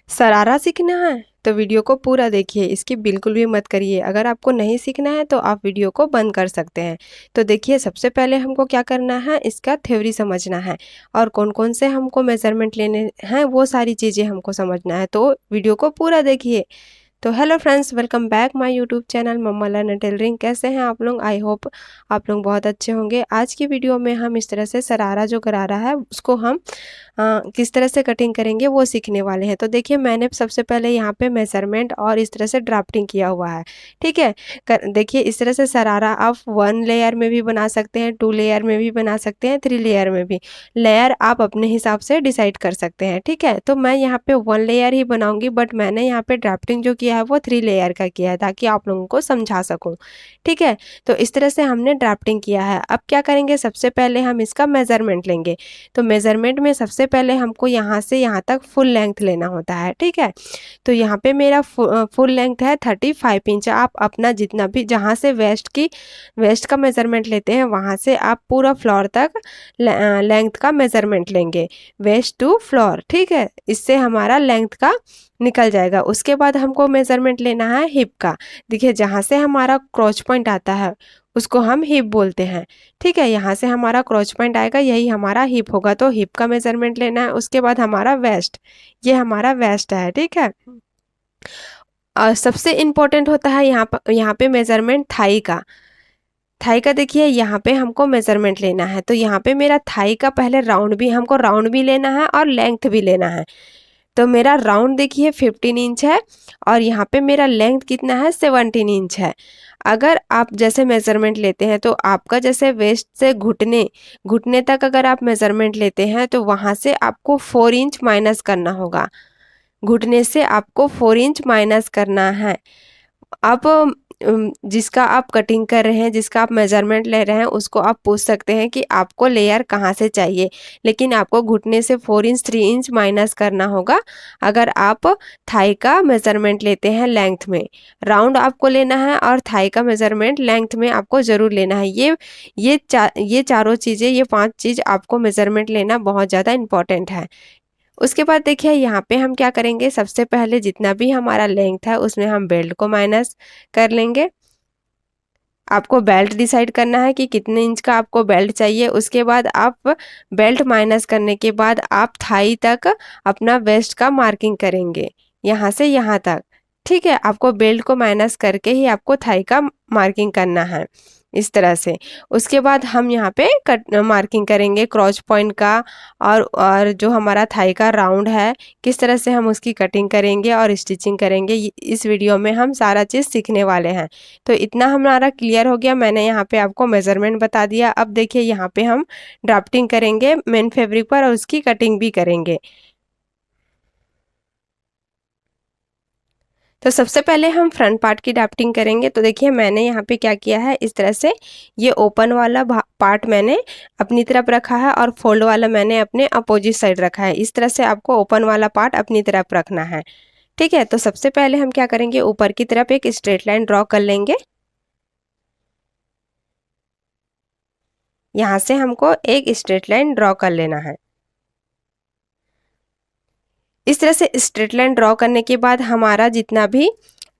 शरारा सीखना है तो वीडियो को पूरा देखिए, इसकी बिल्कुल भी मत करिए। अगर आपको नहीं सीखना है तो आप वीडियो को बंद कर सकते हैं। तो देखिए, सबसे पहले हमको क्या करना है, इसका थ्योरी समझना है और कौन कौन से हमको मेजरमेंट लेने हैं वो सारी चीज़ें हमको समझना है। तो वीडियो को पूरा देखिए। तो hello friends, welcome back my YouTube channel mamma learn tailoring. कैसे हैं आप लोग? आई होप आप लोग बहुत अच्छे होंगे। आज की वीडियो में हम इस तरह से शरारा जो गरारा है उसको हम किस तरह से कटिंग करेंगे वो सीखने वाले हैं। तो देखिए, मैंने सबसे पहले यहाँ पे मेजरमेंट और इस तरह से ड्राफ्टिंग किया हुआ है। ठीक है, देखिए इस तरह से शरारा आप 1 लेयर में भी बना सकते हैं, 2 लेयर में भी बना सकते हैं, 3 लेयर में भी। लेयर आप अपने हिसाब से डिसाइड कर सकते हैं। ठीक है, तो मैं यहाँ पे 1 लेयर ही बनाऊंगी, बट मैंने यहाँ पे ड्राफ्टिंग जो किया है वो 3 लेयर का किया है ताकि आप लोगों को समझा सकूं। ठीक है, तो इस तरह से हमने ड्राफ्टिंग किया है। अब क्या करेंगे, सबसे पहले हम इसका मेजरमेंट लेंगे। तो मेजरमेंट में सबसे पहले हमको यहाँ से यहाँ तक फुल लेंथ लेना होता है। ठीक है, तो यहाँ पे मेरा फुल लेंथ है 35 इंच। आप अपना जितना भी, जहाँ से वेस्ट का मेजरमेंट लेते हैं वहाँ से आप पूरा फ्लोर तक लेंथ का मेजरमेंट लेंगे, वेस्ट टू फ्लोर। ठीक है, इससे हमारा लेंथ का निकल जाएगा। उसके बाद हमको मेजरमेंट लेना है हिप का। देखिए, जहाँ से हमारा क्रॉच पॉइंट आता है उसको हम हिप बोलते हैं। ठीक है, यहाँ से हमारा क्रॉच पॉइंट आएगा, यही हमारा हिप होगा, तो हिप का मेजरमेंट लेना है। उसके बाद हमारा वेस्ट, ये हमारा वेस्ट है। ठीक है, सबसे इम्पोर्टेंट होता है यहाँ पे मेजरमेंट थाई का। थाई का देखिए, यहाँ पे हमको मेजरमेंट लेना है। तो यहाँ पे मेरा थाई का पहले हमको राउंड भी लेना है और लेंथ भी लेना है। तो मेरा राउंड देखिए 15 इंच है और यहाँ पे मेरा लेंथ कितना है, 17 इंच है। अगर आप जैसे मेजरमेंट लेते हैं तो आपका जैसे वेस्ट से घुटने घुटने तक अगर आप मेजरमेंट लेते हैं तो वहाँ से आपको 4 इंच माइनस करना होगा। घुटने से आपको 4 इंच माइनस करना है। आप जिसका आप कटिंग कर रहे हैं, जिसका आप मेजरमेंट ले रहे हैं, उसको आप पूछ सकते हैं कि आपको लेयर कहाँ से चाहिए, लेकिन आपको घुटने से 4 इंच 3 इंच माइनस करना होगा अगर आप थाई का मेजरमेंट लेते हैं लेंथ में। राउंड आपको लेना है और थाई का मेजरमेंट लेंथ में आपको ज़रूर लेना है। ये चारों चीज़ें, ये 5 चीज़ आपको मेजरमेंट लेना बहुत ज़्यादा इम्पॉर्टेंट है। उसके बाद देखिए, यहाँ पे हम क्या करेंगे, सबसे पहले जितना भी हमारा लेंथ है उसमें हम बेल्ट को माइनस कर लेंगे। आपको बेल्ट डिसाइड करना है कि कितने इंच का आपको बेल्ट चाहिए। उसके बाद आप बेल्ट माइनस करने के बाद आप थाई तक अपना वेस्ट का मार्किंग करेंगे, यहाँ से यहाँ तक। ठीक है, आपको बेल्ट को माइनस करके ही आपको थाई का मार्किंग करना है, इस तरह से। उसके बाद हम यहाँ पे कट मार्किंग करेंगे क्रॉच पॉइंट का, और जो हमारा थाई का राउंड है किस तरह से हम उसकी कटिंग करेंगे और स्टिचिंग करेंगे, इस वीडियो में हम सारा चीज़ सीखने वाले हैं। तो इतना हमारा क्लियर हो गया, मैंने यहाँ पे आपको मेजरमेंट बता दिया। अब देखिए, यहाँ पे हम ड्राफ्टिंग करेंगे मेन फैब्रिक पर और उसकी कटिंग भी करेंगे। तो सबसे पहले हम फ्रंट पार्ट की ड्राफ्टिंग करेंगे। तो देखिए, मैंने यहाँ पे क्या किया है, इस तरह से ये ओपन वाला पार्ट मैंने अपनी तरफ रखा है और फोल्ड वाला मैंने अपने अपोजिट साइड रखा है। इस तरह से आपको ओपन वाला पार्ट अपनी तरफ रखना है। ठीक है, तो सबसे पहले हम क्या करेंगे, ऊपर की तरफ एक स्ट्रेट लाइन ड्रॉ कर लेंगे। यहाँ से हमको एक स्ट्रेट लाइन ड्रॉ कर लेना है। इस तरह से स्ट्रेट लाइन ड्रॉ करने के बाद हमारा जितना भी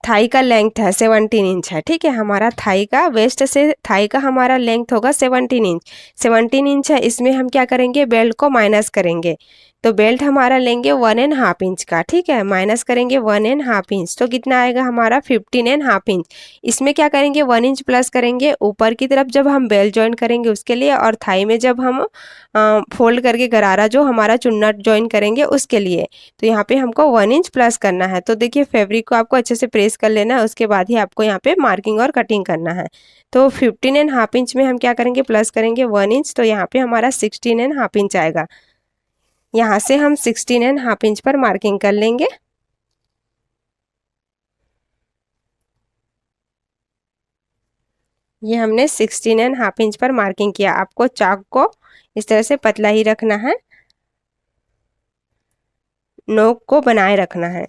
थाई का लेंथ है 17 इंच है। ठीक है, हमारा थाई का वेस्ट से थाई का हमारा लेंथ होगा 17 इंच। 17 इंच है, इसमें हम क्या करेंगे, बेल्ट को माइनस करेंगे। तो बेल्ट हमारा लेंगे 1.5 इंच का। ठीक है, माइनस करेंगे 1.5 इंच, तो कितना आएगा हमारा 15.5 इंच। इसमें क्या करेंगे, 1 इंच प्लस करेंगे ऊपर की तरफ जब हम बेल्ट ज्वाइन करेंगे उसके लिए, और थाई में जब हम फोल्ड करके गरारा जो हमारा चुन्नट ज्वाइन करेंगे उसके लिए। तो यहाँ पे हमको 1 इंच प्लस करना है। तो देखिए, फैब्रिक को आपको अच्छे से प्रेस कर लेना है, उसके बाद ही आपको यहाँ पे मार्किंग और कटिंग करना है। तो 15.5 इंच में हम क्या करेंगे, प्लस करेंगे 1 इंच, तो यहाँ पे हमारा 16.5 इंच आएगा। यहाँ से हम 16.5 इंच पर मार्किंग कर लेंगे। ये हमने 16.5 इंच पर मार्किंग किया। आपको चाक को इस तरह से पतला ही रखना है, नोक को बनाए रखना है।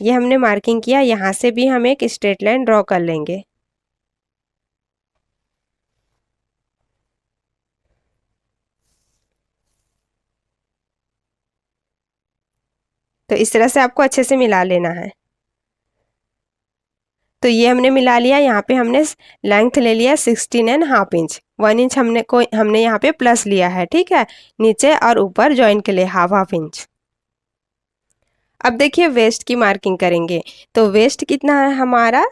ये हमने मार्किंग किया, यहाँ से भी हम एक स्ट्रेट लाइन ड्रॉ कर लेंगे। तो इस तरह से आपको अच्छे से मिला लेना है। तो ये हमने मिला लिया। यहाँ पे हमने लेंथ ले लिया 16.5 इंच। 1 इंच हमने यहाँ पे प्लस लिया है, ठीक है, नीचे और ऊपर जॉइन के लिए हाफ इंच। अब देखिए वेस्ट की मार्किंग करेंगे। तो वेस्ट कितना है हमारा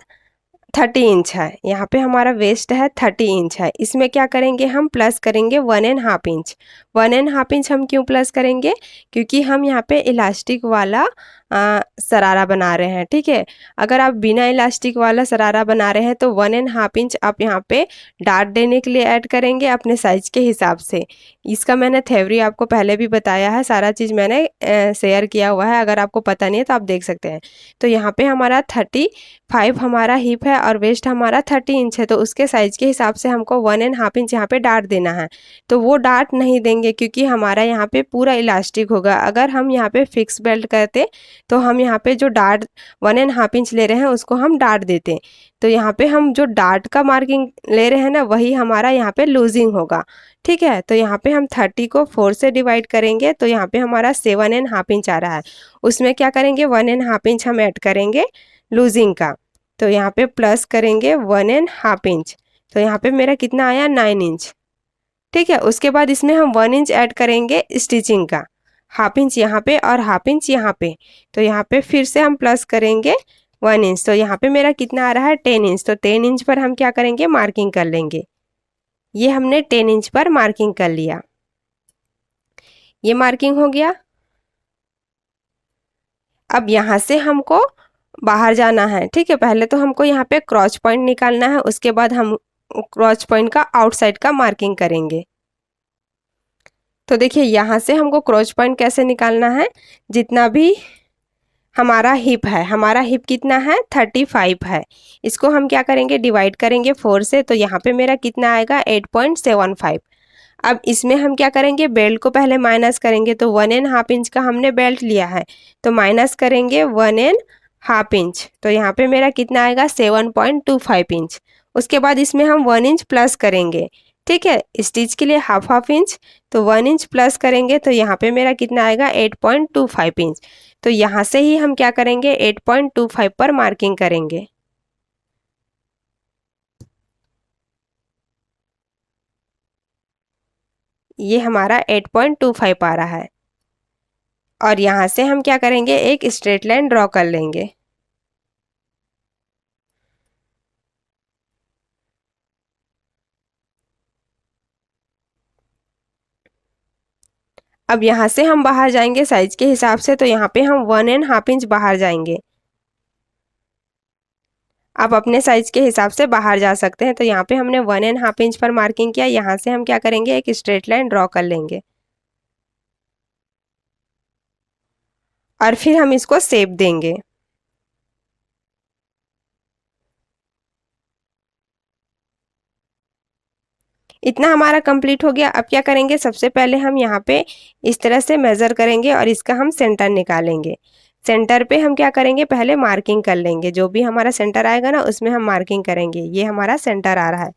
30 इंच है। यहाँ पे हमारा वेस्ट है 30 इंच है। इसमें क्या करेंगे हम प्लस करेंगे 1.5 इंच। 1.5 इंच हम क्यों प्लस करेंगे? क्योंकि हम यहाँ पे इलास्टिक वाला शरारा बना रहे हैं, ठीक है। अगर आप बिना इलास्टिक वाला शरारा बना रहे हैं तो 1.5 इंच आप यहाँ पे डार्ट देने के लिए ऐड करेंगे अपने साइज के हिसाब से। इसका मैंने थ्योरी आपको पहले भी बताया है, सारा चीज़ मैंने शेयर किया हुआ है, अगर आपको पता नहीं है तो आप देख सकते हैं। तो यहाँ पे हमारा 35 हमारा हिप है और वेस्ट हमारा 30 इंच है, तो उसके साइज के हिसाब से हमको 1.5 इंच यहाँ पे डार्ट देना है। तो वो डार्ट नहीं देंगे क्योंकि हमारा यहाँ पे पूरा इलास्टिक होगा। अगर हम यहाँ पे फिक्स बेल्ट करते तो हम यहाँ पे जो डार्ट 1.5 इंच ले रहे हैं उसको हम डार्ट देते। तो यहाँ पे हम जो डार्ट का मार्किंग ले रहे हैं ना, वही हमारा यहाँ पे लूजिंग होगा, ठीक है। तो यहाँ पे हम 30 को 4 से डिवाइड करेंगे तो यहाँ पे हमारा 7.5 इंच आ रहा है। उसमें क्या करेंगे 1.5 इंच हम ऐड करेंगे लूजिंग का। तो यहाँ पे प्लस करेंगे 1.5 इंच। तो यहाँ पे मेरा कितना आया 9 इंच, ठीक है। उसके बाद इसमें हम 1 इंच ऐड करेंगे स्टिचिंग का, हाफ इंच यहाँ पे और हाफ इंच यहाँ पे। तो यहाँ पे फिर से हम प्लस करेंगे 1 इंच। तो यहाँ पे मेरा कितना आ रहा है 10 इंच। तो 10 इंच पर हम क्या करेंगे मार्किंग कर लेंगे। ये हमने 10 इंच पर मार्किंग कर लिया। ये मार्किंग हो गया। अब यहाँ से हमको बाहर जाना है, ठीक है। पहले तो हमको यहाँ पे क्रॉच पॉइंट निकालना है, उसके बाद हम क्रॉच पॉइंट का आउटसाइड का मार्किंग करेंगे। तो देखिए यहाँ से हमको क्रॉच पॉइंट कैसे निकालना है। जितना भी हमारा हिप है, हमारा हिप कितना है 35 है, इसको हम क्या करेंगे डिवाइड करेंगे 4 से। तो यहाँ पे मेरा कितना आएगा 8.75। अब इसमें हम क्या करेंगे बेल्ट को पहले माइनस करेंगे। तो 1.5 इंच का हमने बेल्ट लिया है, तो माइनस करेंगे 1.5 इंच। तो यहाँ पे मेरा कितना आएगा 7.25 इंच। उसके बाद इसमें हम 1 इंच प्लस करेंगे, ठीक है, स्टिच के लिए हाफ इंच। तो 1 इंच प्लस करेंगे तो यहाँ पे मेरा कितना आएगा 8.25 इंच। तो यहाँ से ही हम क्या करेंगे 8.25 पर मार्किंग करेंगे। ये हमारा 8.25 आ रहा है। और यहाँ से हम क्या करेंगे एक स्ट्रेट लाइन ड्रॉ कर लेंगे। अब यहाँ से हम बाहर जाएंगे साइज के हिसाब से। तो यहाँ पे हम 1.5 इंच बाहर जाएंगे। आप अपने साइज के हिसाब से बाहर जा सकते हैं। तो यहाँ पे हमने 1.5 इंच पर मार्किंग किया। यहाँ से हम क्या करेंगे एक स्ट्रेट लाइन ड्रॉ कर लेंगे और फिर हम इसको शेप देंगे। इतना हमारा कंप्लीट हो गया। अब क्या करेंगे सबसे पहले हम यहाँ पे इस तरह से मेज़र करेंगे और इसका हम सेंटर निकालेंगे। सेंटर पे हम क्या करेंगे पहले मार्किंग कर लेंगे। जो भी हमारा सेंटर आएगा ना उसमें हम मार्किंग करेंगे। ये हमारा सेंटर आ रहा है।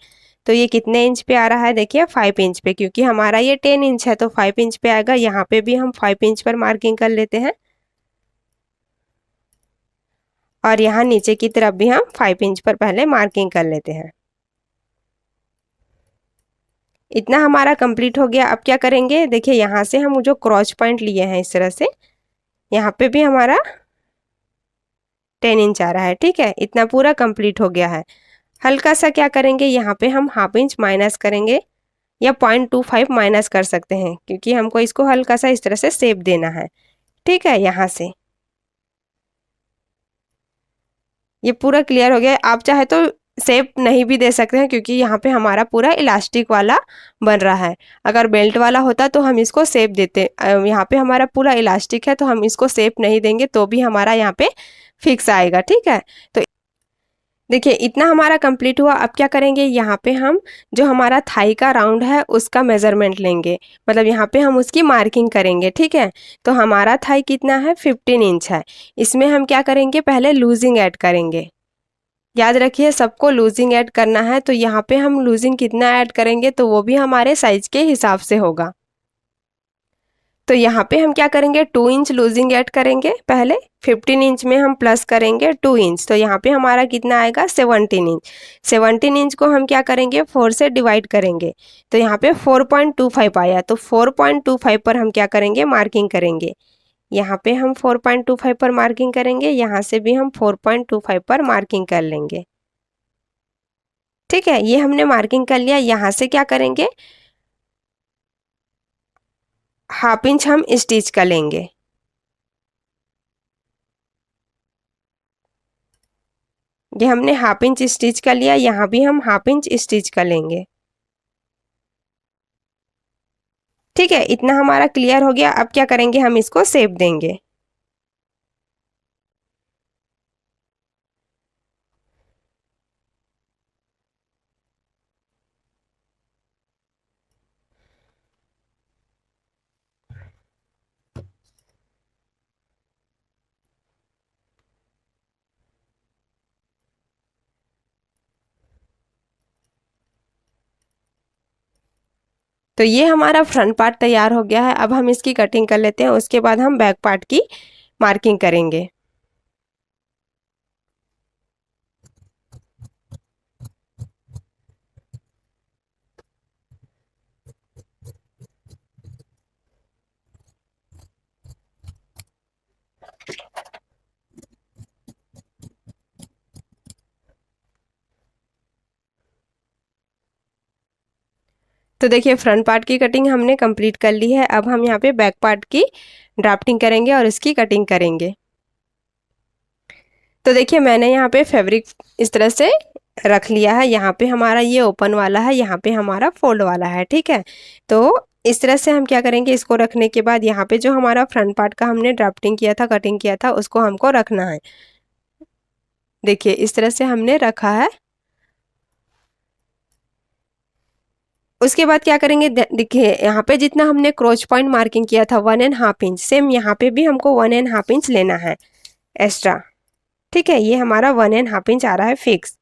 तो ये कितने इंच पे आ रहा है देखिए 5 इंच पे, क्योंकि हमारा ये 10 इंच है तो 5 इंच पे आएगा। यहाँ पे भी हम 5 इंच पर मार्किंग कर लेते हैं और यहाँ नीचे की तरफ भी हम 5 इंच पर पहले मार्किंग कर लेते हैं। इतना हमारा कंप्लीट हो गया। अब क्या करेंगे देखिए यहाँ से हम जो क्रॉच पॉइंट लिए हैं इस तरह से, यहाँ पे भी हमारा 10 इंच आ रहा है, ठीक है। इतना पूरा कंप्लीट हो गया है। हल्का सा क्या करेंगे यहाँ पे हम हाफ इंच माइनस करेंगे या 0.25 माइनस कर सकते हैं, क्योंकि हमको इसको हल्का सा इस तरह से शेप देना है, ठीक है। यहाँ से ये पूरा क्लियर हो गया। आप चाहे तो शेप नहीं भी दे सकते हैं, क्योंकि यहाँ पे हमारा पूरा इलास्टिक वाला बन रहा है। अगर बेल्ट वाला होता तो हम इसको शेप देते। यहाँ पे हमारा पूरा इलास्टिक है तो हम इसको शेप नहीं देंगे तो भी हमारा यहाँ पे फिक्स आएगा, ठीक है। तो देखिए इतना हमारा कंप्लीट हुआ। अब क्या करेंगे यहाँ पे हम जो हमारा थाई का राउंड है उसका मेजरमेंट लेंगे, मतलब यहाँ पे हम उसकी मार्किंग करेंगे, ठीक है। तो हमारा थाई कितना है 15 इंच है। इसमें हम क्या करेंगे पहले लूजिंग ऐड करेंगे। याद रखिए सबको लूजिंग ऐड करना है। तो यहाँ पे हम लूजिंग कितना ऐड करेंगे तो वो भी हमारे साइज के हिसाब से होगा। तो यहाँ पे हम क्या करेंगे, 2 इंच लूजिंग ऐड करेंगे पहले, 15 इंच में हम प्लस करेंगे 2 इंच, तो यहाँ पे हमारा कितना आएगा 17 इंच। 17 इंच को हम क्या करेंगे 4 से डिवाइड करेंगे, तो यहाँ पे 4.25 आया, तो 4.25 पर हम क्या करेंगे मार्किंग करेंगे। यहाँ पे हम 4.25 पर मार्किंग करेंगे, यहाँ से भी हम 4.25 पर मार्किंग कर लेंगे। ठीक है, ये हमने मार्किंग कर लिया। यहाँ से क्या करेंगे, हाफ इंच हम स्टिच कर लेंगे। ये हमने हाफ इंच स्टिच कर लिया, यहाँ भी हम हाफ इंच स्टिच कर लेंगे। ठीक है, इतना हमारा क्लियर हो गया। अब क्या करेंगे, हम इसको शेप देंगे। तो ये हमारा फ्रंट पार्ट तैयार हो गया है। अब हम इसकी कटिंग कर लेते हैं, उसके बाद हम बैक पार्ट की मार्किंग करेंगे। तो देखिए फ्रंट पार्ट की कटिंग हमने कंप्लीट कर ली है। अब हम यहाँ पे बैक पार्ट की ड्राफ्टिंग करेंगे और इसकी कटिंग करेंगे। तो देखिए मैंने यहाँ पे फैब्रिक इस तरह से रख लिया है। यहाँ पे हमारा ये ओपन वाला है, यहाँ पे हमारा फोल्ड वाला है। ठीक है, तो इस तरह से हम क्या करेंगे, इसको रखने के बाद यहाँ पे जो हमारा फ्रंट पार्ट का हमने ड्राफ्टिंग किया था, कटिंग किया था, उसको हमको रखना है। देखिए इस तरह से हमने रखा है। उसके बाद क्या करेंगे, देखिए यहाँ पे जितना हमने क्रोच पॉइंट मार्किंग किया था 1.5 इंच, सेम यहाँ पे भी हमको 1.5 इंच लेना है एक्स्ट्रा। ठीक है, ये हमारा 1.5 इंच आ रहा है फिक्स।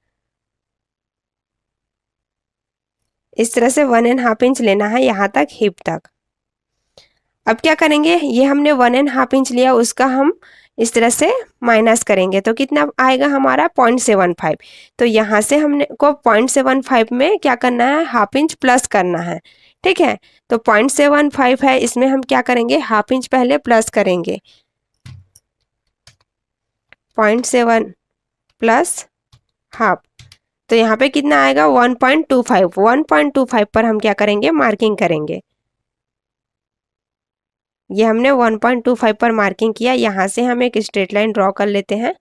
इस तरह से 1.5 इंच लेना है यहाँ तक, हिप तक। अब क्या करेंगे, ये हमने 1.5 इंच लिया, उसका हम इस तरह से माइनस करेंगे, तो कितना आएगा हमारा 0.75। तो यहाँ से हमने को 0.75 में क्या करना है, हाफ इंच प्लस करना है। ठीक है, तो 0.75 है, इसमें हम क्या करेंगे, हाफ इंच पहले प्लस करेंगे। 0.7 प्लस हाफ, तो यहाँ पे कितना आएगा 1.25। 1.25 पर हम क्या करेंगे, मार्किंग करेंगे। ये हमने 1.25 पर मार्किंग किया। यहाँ से हम एक स्ट्रेट लाइन ड्रॉ कर लेते हैं।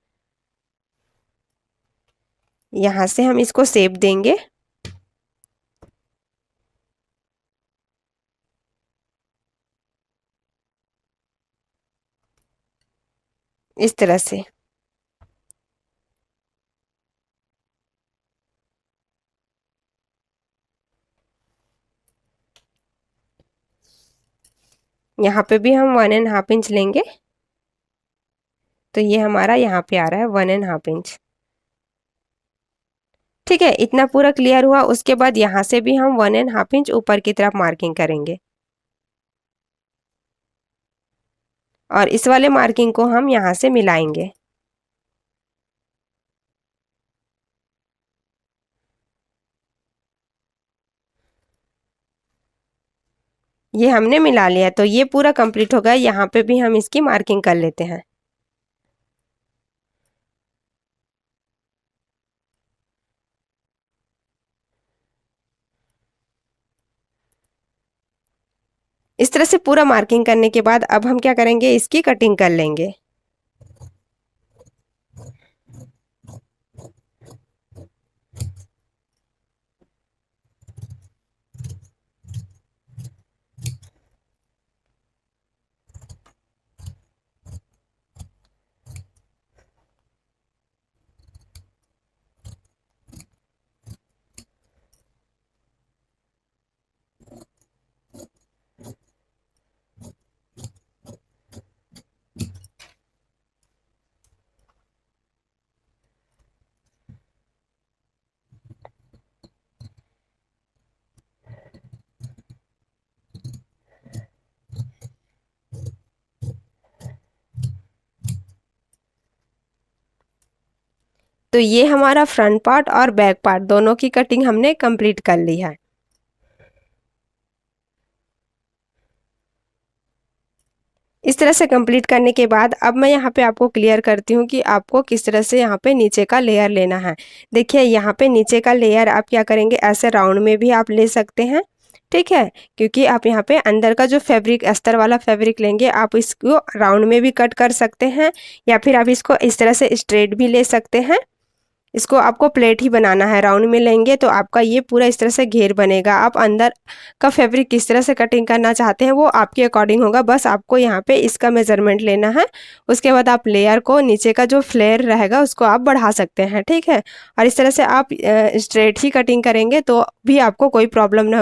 यहाँ से हम इसको शेप देंगे। इस तरह से यहाँ पे भी हम 1.5 इंच लेंगे, तो ये हमारा यहाँ पे आ रहा है 1.5 इंच। ठीक है, इतना पूरा क्लियर हुआ। उसके बाद यहाँ से भी हम 1.5 इंच ऊपर की तरफ मार्किंग करेंगे, और इस वाले मार्किंग को हम यहाँ से मिलाएंगे। ये हमने मिला लिया, तो ये पूरा कंप्लीट हो गया। यहाँ पे भी हम इसकी मार्किंग कर लेते हैं। इस तरह से पूरा मार्किंग करने के बाद अब हम क्या करेंगे, इसकी कटिंग कर लेंगे। तो ये हमारा फ्रंट पार्ट और बैक पार्ट दोनों की कटिंग हमने कंप्लीट कर ली है। इस तरह से कंप्लीट करने के बाद अब मैं यहाँ पे आपको क्लियर करती हूँ कि आपको किस तरह से यहाँ पे नीचे का लेयर लेना है। देखिए यहाँ पे नीचे का लेयर आप क्या करेंगे, ऐसे राउंड में भी आप ले सकते हैं, ठीक है, क्योंकि आप यहाँ पे अंदर का जो फैब्रिक अस्तर वाला फैब्रिक लेंगे आप इसको राउंड में भी कट कर सकते हैं, या फिर आप इसको इस तरह से स्ट्रेट भी ले सकते हैं। इसको आपको प्लेट ही बनाना है, राउंड में लेंगे तो आपका ये पूरा इस तरह से घेर बनेगा। आप अंदर का फैब्रिक किस तरह से कटिंग करना चाहते हैं वो आपके अकॉर्डिंग होगा, बस आपको यहाँ पे इसका मेजरमेंट लेना है। उसके बाद आप लेयर को नीचे का जो फ्लेयर रहेगा उसको आप बढ़ा सकते हैं, ठीक है। और इस तरह से आप स्ट्रेट ही कटिंग करेंगे तो भी आपको कोई प्रॉब्लम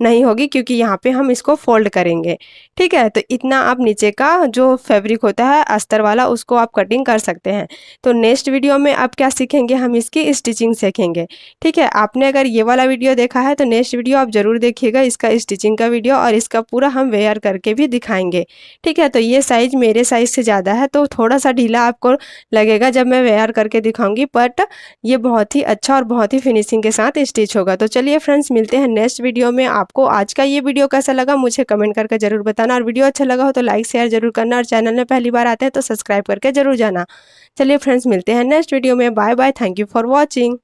नहीं होगी क्योंकि यहाँ पे हम इसको फोल्ड करेंगे, ठीक है। तो इतना आप नीचे का जो फैब्रिक होता है अस्तर वाला उसको आप कटिंग कर सकते हैं। तो नेक्स्ट वीडियो में आप क्या सीखेंगे, हम इसकी स्टिचिंग सीखेंगे, ठीक है। आपने अगर ये वाला वीडियो देखा है तो नेक्स्ट वीडियो आप जरूर देखिएगा, इसका स्टिचिंग का वीडियो, और इसका पूरा हम वेयर करके भी दिखाएंगे, ठीक है। तो ये साइज मेरे साइज से ज़्यादा है तो थोड़ा सा ढीला आपको लगेगा जब मैं वेयर करके दिखाऊंगी, बट ये बहुत ही अच्छा और बहुत ही फिनिशिंग के साथ स्टिच होगा। तो चलिए फ्रेंड्स, मिलते हैं नेक्स्ट वीडियो में। आपको आज का ये वीडियो कैसा लगा मुझे कमेंट करके जरूर बताना, और वीडियो अच्छा लगा हो तो लाइक शेयर जरूर करना, और चैनल में पहली बार आते हैं तो सब्सक्राइब करके जरूर जाना। चलिए फ्रेंड्स, मिलते हैं नेक्स्ट वीडियो में। Bye bye, thank you for watching.